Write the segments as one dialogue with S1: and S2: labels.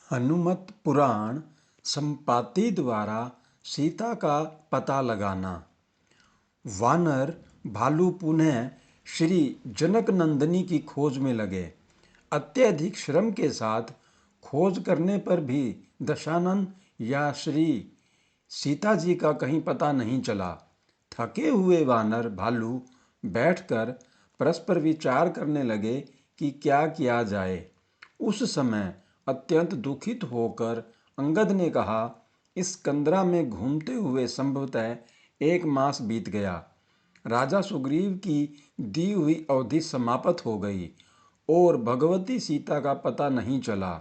S1: हनुमत पुराण संपाति द्वारा सीता का पता लगाना। वानर भालू पुनः श्री जनक नंदिनी की खोज में लगे। अत्यधिक श्रम के साथ खोज करने पर भी दशानन या श्री सीता जी का कहीं पता नहीं चला। थके हुए वानर भालू बैठकर परस्पर विचार करने लगे कि क्या किया जाए। उस समय अत्यंत दुखित होकर अंगद ने कहा, इस कंदरा में घूमते हुए संभवतः 1 मास बीत गया। राजा सुग्रीव की दी हुई अवधि समाप्त हो गई और भगवती सीता का पता नहीं चला।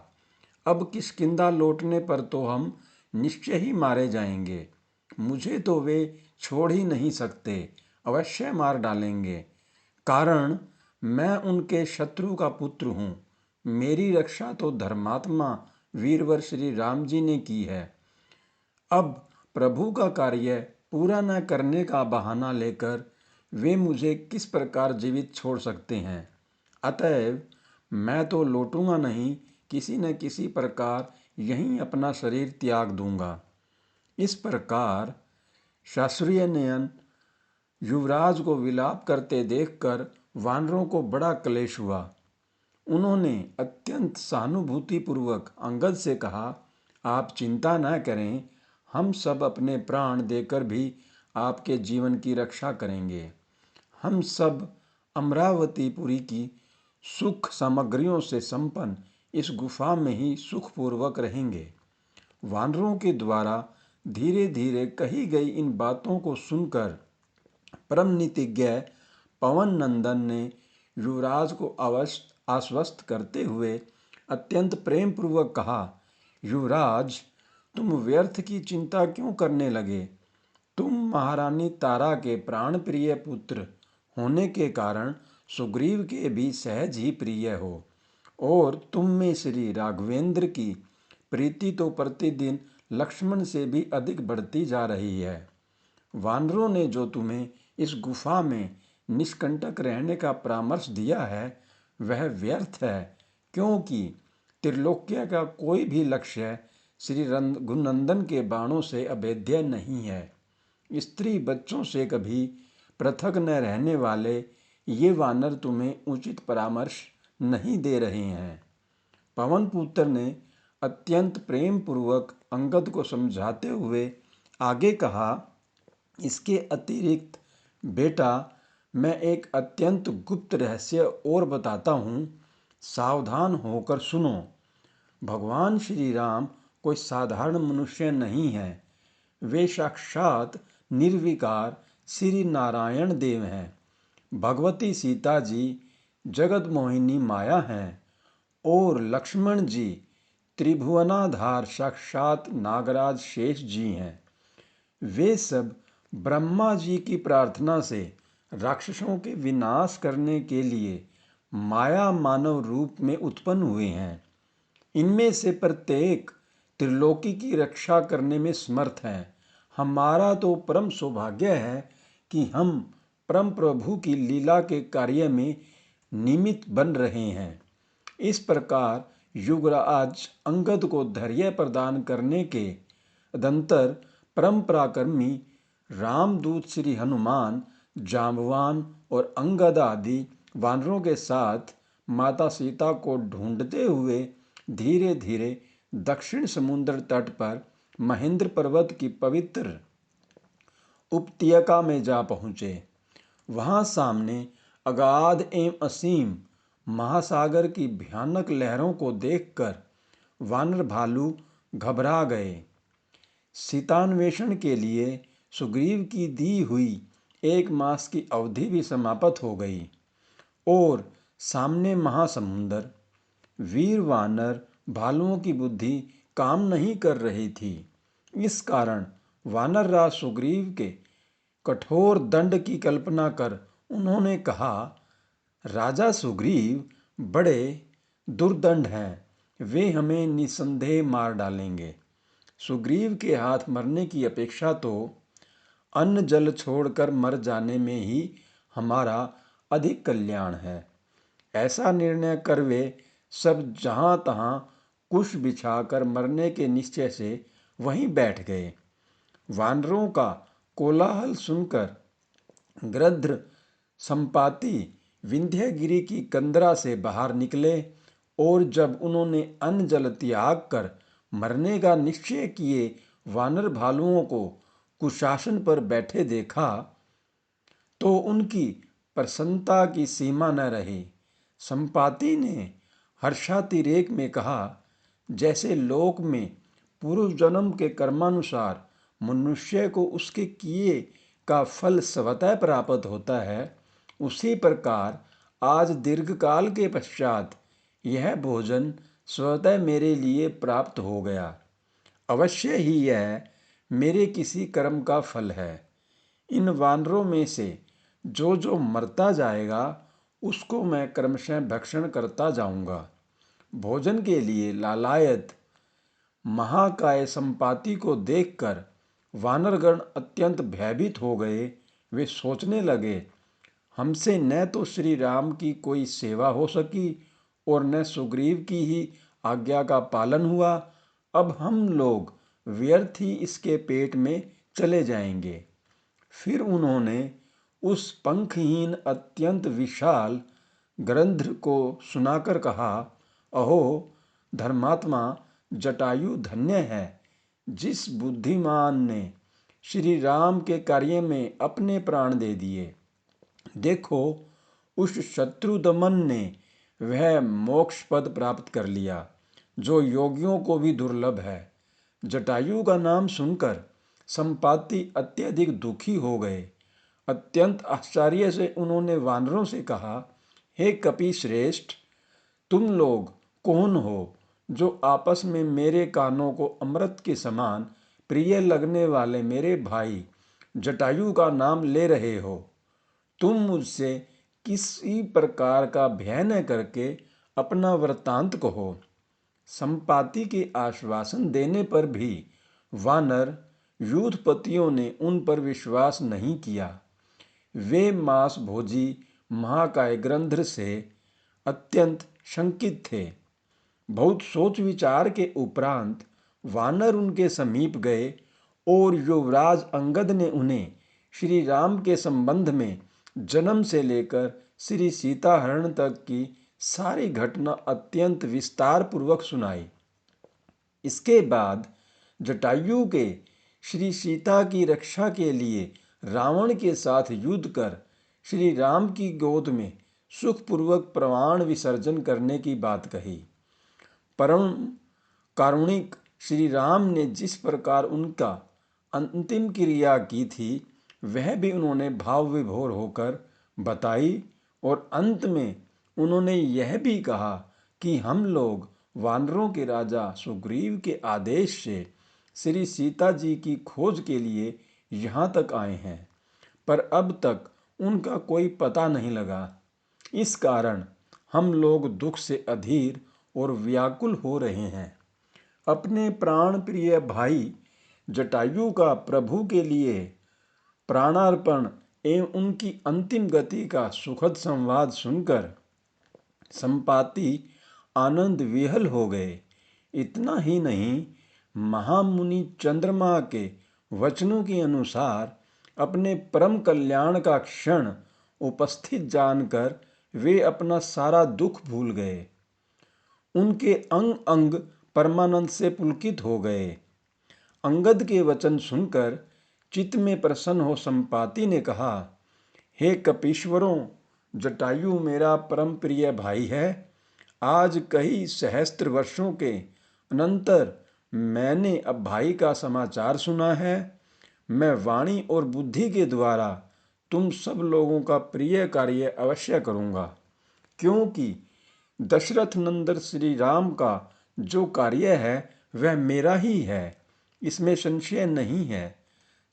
S1: अब किष्किंधा लौटने पर तो हम निश्चय ही मारे जाएंगे। मुझे तो वे छोड़ ही नहीं सकते, अवश्य मार डालेंगे। कारण मैं उनके शत्रु का पुत्र हूँ। मेरी रक्षा तो धर्मात्मा वीरवर श्री राम जी ने की है। अब प्रभु का कार्य पूरा न करने का बहाना लेकर वे मुझे किस प्रकार जीवित छोड़ सकते हैं। अतएव मैं तो लौटूंगा नहीं, किसी न किसी प्रकार यहीं अपना शरीर त्याग दूंगा। इस प्रकार शास्त्रीय नयन युवराज को विलाप करते देखकर वानरों को बड़ा क्लेश हुआ। उन्होंने अत्यंत सहानुभूतिपूर्वक अंगद से कहा, आप चिंता न करें, हम सब अपने प्राण देकर भी आपके जीवन की रक्षा करेंगे। हम सब अमरावतीपुरी की सुख सामग्रियों से संपन्न इस गुफा में ही सुखपूर्वक रहेंगे। वानरों के द्वारा धीरे धीरे कही गई इन बातों को सुनकर परम नीतिज्ञ पवन नंदन ने युवराज को आश्वस्त करते हुए अत्यंत प्रेम पूर्वक कहा, युवराज, तुम व्यर्थ की चिंता क्यों करने लगे। तुम महारानी तारा के प्राण प्रिय पुत्र होने के कारण सुग्रीव के भी सहज ही प्रिय हो, और तुम में श्री राघवेंद्र की प्रीति तो प्रतिदिन लक्ष्मण से भी अधिक बढ़ती जा रही है। वानरों ने जो तुम्हें इस गुफा में निष्कंटक रहने का परामर्श दिया है वह व्यर्थ है, क्योंकि त्रिलोक्य का कोई भी लक्ष्य श्री रघुनंदन के बाणों से अभेद्य नहीं है। स्त्री बच्चों से कभी पृथक न रहने वाले ये वानर तुम्हें उचित परामर्श नहीं दे रहे हैं। पवन पुत्र ने अत्यंत प्रेम पूर्वक अंगद को समझाते हुए आगे कहा, इसके अतिरिक्त बेटा, मैं एक अत्यंत गुप्त रहस्य और बताता हूँ, सावधान होकर सुनो। भगवान श्री राम कोई साधारण मनुष्य नहीं है। वे साक्षात निर्विकार श्री नारायण देव हैं। भगवती सीता जी जगत मोहिनी माया हैं और लक्ष्मण जी त्रिभुवनाधार साक्षात नागराज शेष जी हैं। वे सब ब्रह्मा जी की प्रार्थना से राक्षसों के विनाश करने के लिए माया मानव रूप में उत्पन्न हुए हैं। इनमें से प्रत्येक त्रिलोकी की रक्षा करने में समर्थ है। हमारा तो परम सौभाग्य है कि हम परम प्रभु की लीला के कार्य में निमित्त बन रहे हैं। इस प्रकार युवराज अंगद को धैर्य प्रदान करने के अदंतर परम पराक्रमी रामदूत श्री हनुमान, जाम्बवान और अंगद आदि वानरों के साथ माता सीता को ढूंढते हुए धीरे धीरे दक्षिण समुद्र तट पर महेंद्र पर्वत की पवित्र उपत्यका में जा पहुँचे। वहाँ सामने अगाध एवं असीम महासागर की भयानक लहरों को देखकर वानर भालू घबरा गए। सीतान्वेषण के लिए सुग्रीव की दी हुई 1 मास की अवधि भी समाप्त हो गई और सामने महासमुंदर। वीर वानर भालुओं की बुद्धि काम नहीं कर रही थी। इस कारण वानर राज सुग्रीव के कठोर दंड की कल्पना कर उन्होंने कहा, राजा सुग्रीव बड़े दुर्दंड हैं, वे हमें निसंदेह मार डालेंगे। सुग्रीव के हाथ मरने की अपेक्षा तो अन्न जल छोड़कर मर जाने में ही हमारा अधिक कल्याण है। ऐसा निर्णय कर वे सब जहाँ तहाँ कुश बिछाकर मरने के निश्चय से वहीं बैठ गए। वानरों का कोलाहल सुनकर गृध्र संपाति विंध्यगिरि की कंदरा से बाहर निकले और जब उन्होंने अन्न जल त्याग कर मरने का निश्चय किए वानर भालुओं को कुशासन पर बैठे देखा तो उनकी प्रसन्नता की सीमा न रही। संपाति ने हर्षातिरेक में कहा, जैसे लोक में पूर्व जन्म के कर्मानुसार मनुष्य को उसके किए का फल स्वतः प्राप्त होता है, उसी प्रकार आज दीर्घकाल के पश्चात यह भोजन स्वतः मेरे लिए प्राप्त हो गया। अवश्य ही यह मेरे किसी कर्म का फल है। इन वानरों में से जो जो मरता जाएगा उसको मैं क्रमशः भक्षण करता जाऊंगा। भोजन के लिए लालायत महाकाय संपाति को देखकर वानरगण अत्यंत भयभीत हो गए। वे सोचने लगे, हमसे न तो श्री राम की कोई सेवा हो सकी और न सुग्रीव की ही आज्ञा का पालन हुआ। अब हम लोग व्यर्थ ही इसके पेट में चले जाएंगे। फिर उन्होंने उस पंखहीन अत्यंत विशाल गृध्र को सुनाकर कहा, अहो धर्मात्मा, जटायु धन्य है जिस बुद्धिमान ने श्री राम के कार्य में अपने प्राण दे दिए। देखो, उस शत्रुदमन ने वह मोक्ष पद प्राप्त कर लिया जो योगियों को भी दुर्लभ है। जटायु का नाम सुनकर संपाति अत्यधिक दुखी हो गए। अत्यंत आश्चर्य से उन्होंने वानरों से कहा, हे कपि श्रेष्ठ, तुम लोग कौन हो जो आपस में मेरे कानों को अमृत के समान प्रिय लगने वाले मेरे भाई जटायु का नाम ले रहे हो? तुम मुझसे किसी प्रकार का भय न करके अपना वृत्तांत कहो। संपाति के आश्वासन देने पर भी वानर यूथपतियों ने उन पर विश्वास नहीं किया। वे मांस भोजी महाकाय गृध्र से अत्यंत शंकित थे। बहुत सोच विचार के उपरांत वानर उनके समीप गए और युवराज अंगद ने उन्हें श्री राम के संबंध में जन्म से लेकर श्री सीताहरण तक की सारी घटना अत्यंत विस्तार पूर्वक सुनाई। इसके बाद जटायु के श्री सीता की रक्षा के लिए रावण के साथ युद्ध कर श्री राम की गोद में सुखपूर्वक प्राण विसर्जन करने की बात कही। परम कारुणिक श्री राम ने जिस प्रकार उनका अंतिम क्रिया की थी वह भी उन्होंने भाव विभोर होकर बताई और अंत में उन्होंने यह भी कहा कि हम लोग वानरों के राजा सुग्रीव के आदेश से श्री सीता जी की खोज के लिए यहाँ तक आए हैं, पर अब तक उनका कोई पता नहीं लगा। इस कारण हम लोग दुख से अधीर और व्याकुल हो रहे हैं। अपने प्राण प्रिय भाई जटायु का प्रभु के लिए प्राणार्पण एवं उनकी अंतिम गति का सुखद संवाद सुनकर संपाति आनंद विहल हो गए। इतना ही नहीं, महामुनि चंद्रमा के वचनों के अनुसार अपने परम कल्याण का क्षण उपस्थित जानकर वे अपना सारा दुख भूल गए। उनके अंग अंग परमानंद से पुलकित हो गए। अंगद के वचन सुनकर चित्त में प्रसन्न हो संपाति ने कहा, हे कपीश्वरों, जटायु मेरा परम प्रिय भाई है। आज कई सहस्त्र वर्षों के अनंतर मैंने अब भाई का समाचार सुना है। मैं वाणी और बुद्धि के द्वारा तुम सब लोगों का प्रिय कार्य अवश्य करूँगा, क्योंकि दशरथ नंदन श्री राम का जो कार्य है वह मेरा ही है, इसमें संशय नहीं है।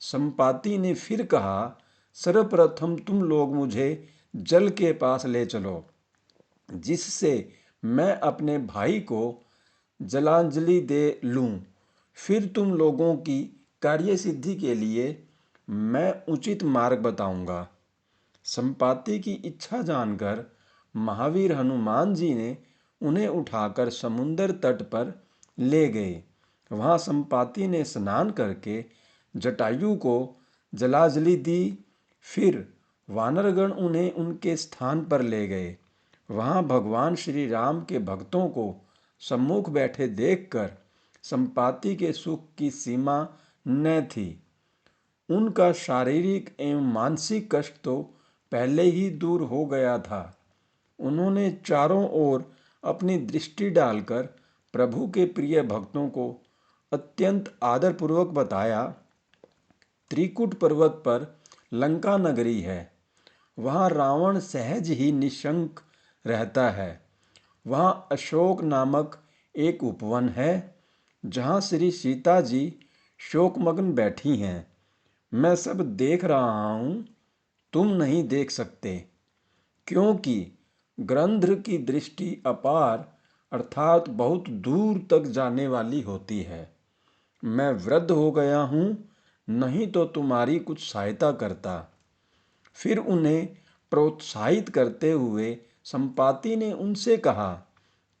S1: संपाति ने फिर कहा, सर्वप्रथम तुम लोग मुझे जल के पास ले चलो, जिससे मैं अपने भाई को जलांजलि दे लूं। फिर तुम लोगों की कार्य सिद्धि के लिए मैं उचित मार्ग बताऊंगा। संपाति की इच्छा जानकर महावीर हनुमान जी ने उन्हें उठाकर समुद्र तट पर ले गए। वहाँ संपाति ने स्नान करके जटायु को जलांजलि दी। फिर वानरगण उन्हें उनके स्थान पर ले गए। वहाँ भगवान श्री राम के भक्तों को सम्मुख बैठे देखकर संपाति के सुख की सीमा न थी। उनका शारीरिक एवं मानसिक कष्ट तो पहले ही दूर हो गया था। उन्होंने चारों ओर अपनी दृष्टि डालकर प्रभु के प्रिय भक्तों को अत्यंत आदरपूर्वक बताया, त्रिकुट पर्वत पर लंका नगरी है। वहाँ रावण सहज ही निशंक रहता है। वहाँ अशोक नामक एक उपवन है, जहाँ श्री सीता जी शोकमग्न बैठी हैं। मैं सब देख रहा हूँ, तुम नहीं देख सकते, क्योंकि ग्रंध्र की दृष्टि अपार अर्थात बहुत दूर तक जाने वाली होती है। मैं वृद्ध हो गया हूँ, नहीं तो तुम्हारी कुछ सहायता करता। फिर उन्हें प्रोत्साहित करते हुए संपाति ने उनसे कहा,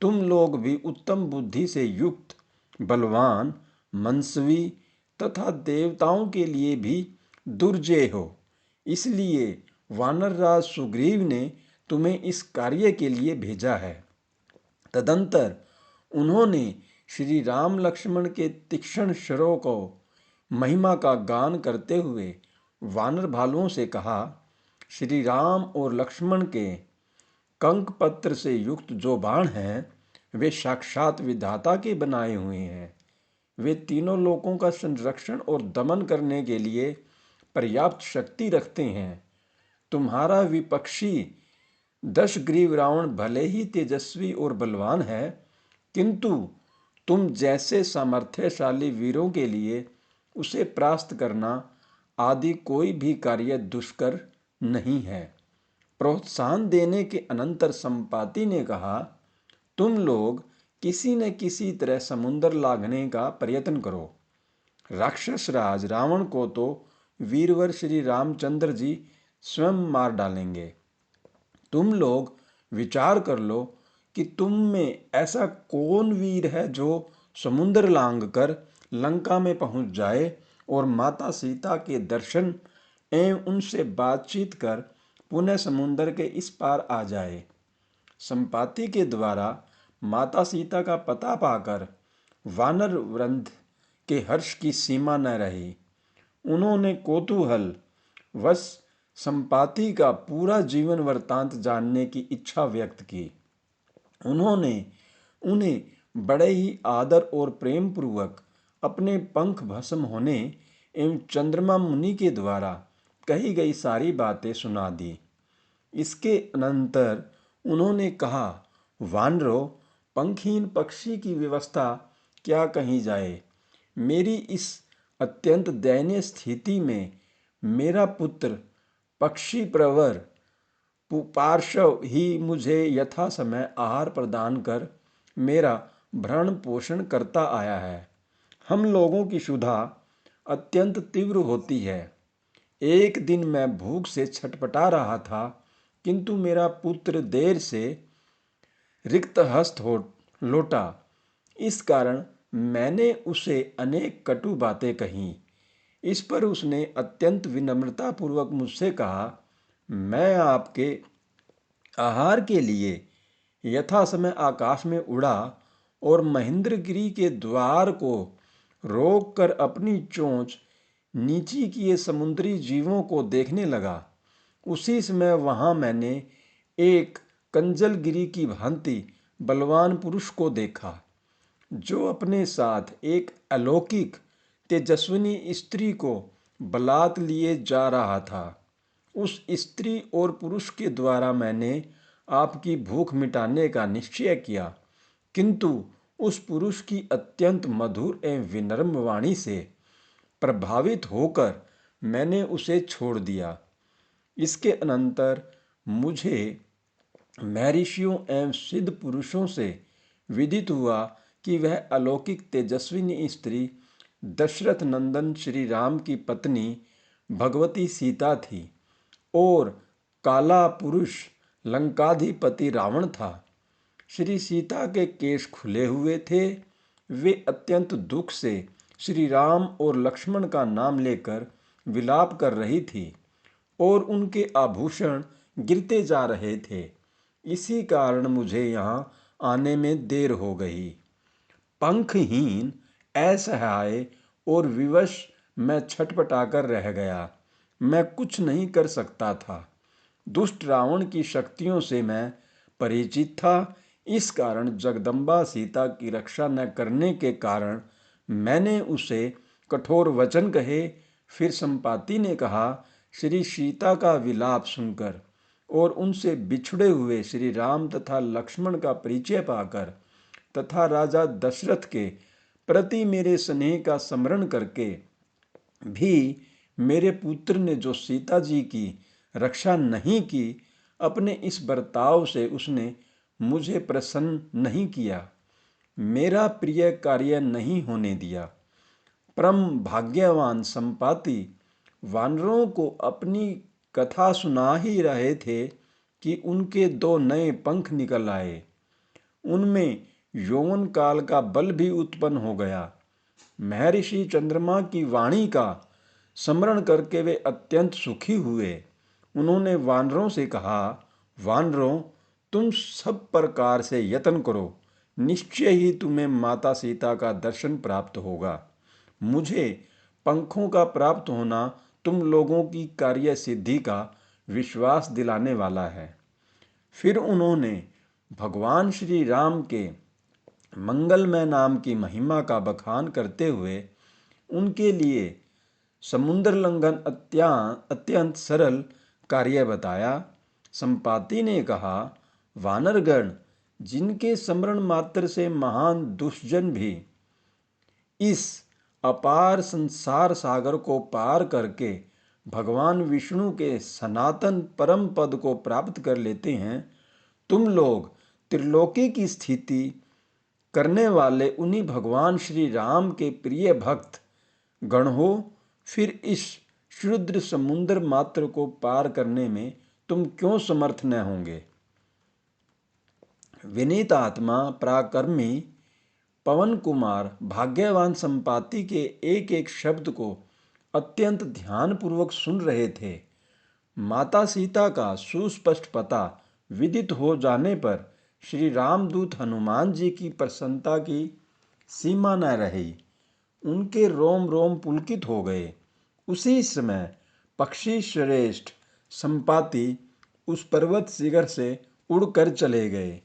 S1: तुम लोग भी उत्तम बुद्धि से युक्त, बलवान, मनस्वी तथा देवताओं के लिए भी दुर्जय हो। इसलिए वानरराज सुग्रीव ने तुम्हें इस कार्य के लिए भेजा है। तदंतर उन्होंने श्री राम लक्ष्मण के तीक्ष्ण शरों को महिमा का गान करते हुए वानर भालुओं से कहा, श्री राम और लक्ष्मण के कंक पत्र से युक्त जो बाण हैं, वे साक्षात विधाता के बनाए हुए हैं। वे तीनों लोकों का संरक्षण और दमन करने के लिए पर्याप्त शक्ति रखते हैं। तुम्हारा विपक्षी दशग्रीव रावण भले ही तेजस्वी और बलवान है, किंतु तुम जैसे सामर्थ्यशाली वीरों के लिए उसे परास्त करना आदि कोई भी कार्य दुष्कर नहीं है। प्रोत्साहन देने के अनंतर संपाति ने कहा, तुम लोग किसी न किसी तरह समुद्र लांघने का प्रयत्न करो। राक्षस राज रावण को तो वीरवर श्री रामचंद्र जी स्वयं मार डालेंगे। तुम लोग विचार कर लो कि तुम में ऐसा कौन वीर है जो समुद्र लांघकर लंका में पहुंच जाए और माता सीता के दर्शन एवं उनसे बातचीत कर पुनः समुद्र के इस पार आ जाए। संपाति के द्वारा माता सीता का पता पाकर वानर वृंद के हर्ष की सीमा न रही। उन्होंने कौतूहल वश संपाति का पूरा जीवन वृत्तांत जानने की इच्छा व्यक्त की। उन्होंने उन्हें बड़े ही आदर और प्रेम पूर्वक अपने पंख भस्म होने एवं चंद्रमा मुनि के द्वारा कही गई सारी बातें सुना दी। इसके अनंतर उन्होंने कहा, वानरों, पंखहीन पक्षी की व्यवस्था क्या कही जाए। मेरी इस अत्यंत दयनीय स्थिति में मेरा पुत्र पक्षी प्रवर पार्श्व ही मुझे यथा समय आहार प्रदान कर मेरा भरण पोषण करता आया है। हम लोगों की क्षुधा अत्यंत तीव्र होती है। एक दिन मैं भूख से छटपटा रहा था, किंतु मेरा पुत्र देर से रिक्त हस्त हो लौटा। इस कारण मैंने उसे अनेक कटु बातें कहीं। इस पर उसने अत्यंत विनम्रता पूर्वक मुझसे कहा, मैं आपके आहार के लिए यथा समय आकाश में उड़ा और महेंद्रगिरी के द्वार को रोककर अपनी चोंच नीची किए समुद्री जीवों को देखने लगा। उसी समय वहां मैंने एक कंजलगिरी की भांति बलवान पुरुष को देखा, जो अपने साथ एक अलौकिक तेजस्विनी स्त्री को बलात् लिए जा रहा था। उस स्त्री और पुरुष के द्वारा मैंने आपकी भूख मिटाने का निश्चय किया, किंतु उस पुरुष की अत्यंत मधुर एवं विनम्र वाणी से प्रभावित होकर मैंने उसे छोड़ दिया। इसके अनंतर मुझे महर्षियों एवं सिद्ध पुरुषों से विदित हुआ कि वह अलौकिक तेजस्विनी स्त्री दशरथ नंदन श्री राम की पत्नी भगवती सीता थी और काला पुरुष लंकाधिपति रावण था। श्री सीता के केश खुले हुए थे वे अत्यंत दुख से श्री राम और लक्ष्मण का नाम लेकर विलाप कर रही थी और उनके आभूषण गिरते जा रहे थे। इसी कारण मुझे यहाँ आने में देर हो गई। पंखहीन, असहाय और विवश मैं छटपटाकर रह गया। मैं कुछ नहीं कर सकता था। दुष्ट रावण की शक्तियों से मैं परिचित था। इस कारण जगदम्बा सीता की रक्षा न करने के कारण मैंने उसे कठोर वचन कहे। फिर संपाति ने कहा, श्री सीता का विलाप सुनकर और उनसे बिछड़े हुए श्री राम तथा लक्ष्मण का परिचय पाकर तथा राजा दशरथ के प्रति मेरे स्नेह का स्मरण करके भी मेरे पुत्र ने जो सीता जी की रक्षा नहीं की, अपने इस बर्ताव से उसने मुझे प्रसन्न नहीं किया, मेरा प्रिय कार्य नहीं होने दिया। परम भाग्यवान संपाति वानरों को अपनी कथा सुना ही रहे थे कि उनके दो नए पंख निकल आए। उनमें यौवन काल का बल भी उत्पन्न हो गया। महर्षि चंद्रमा की वाणी का स्मरण करके वे अत्यंत सुखी हुए। उन्होंने वानरों से कहा, वानरों, तुम सब प्रकार से यत्न करो, निश्चय ही तुम्हें माता सीता का दर्शन प्राप्त होगा। मुझे पंखों का प्राप्त होना तुम लोगों की कार्य सिद्धि का विश्वास दिलाने वाला है। फिर उन्होंने भगवान श्री राम के मंगलमय नाम की महिमा का बखान करते हुए उनके लिए समुद्र लंघन अत्यंत सरल कार्य बताया। संपाति ने कहा, वानरगण, जिनके स्मरण मात्र से महान दुष्टजन भी इस अपार संसार सागर को पार करके भगवान विष्णु के सनातन परम पद को प्राप्त कर लेते हैं, तुम लोग त्रिलोकी की स्थिति करने वाले उन्हीं भगवान श्री राम के प्रिय भक्त गण हो। फिर इस क्षुद्र समुद्र मात्र को पार करने में तुम क्यों समर्थ न होंगे। विनीत आत्मा पराक्रमी पवन कुमार भाग्यवान संपाति के एक एक शब्द को अत्यंत ध्यानपूर्वक सुन रहे थे। माता सीता का सुस्पष्ट पता विदित हो जाने पर श्री रामदूत हनुमान जी की प्रसन्नता की सीमा न रही। उनके रोम रोम पुलकित हो गए। उसी समय पक्षी श्रेष्ठ संपाति उस पर्वत शिखर से उड़कर चले गए।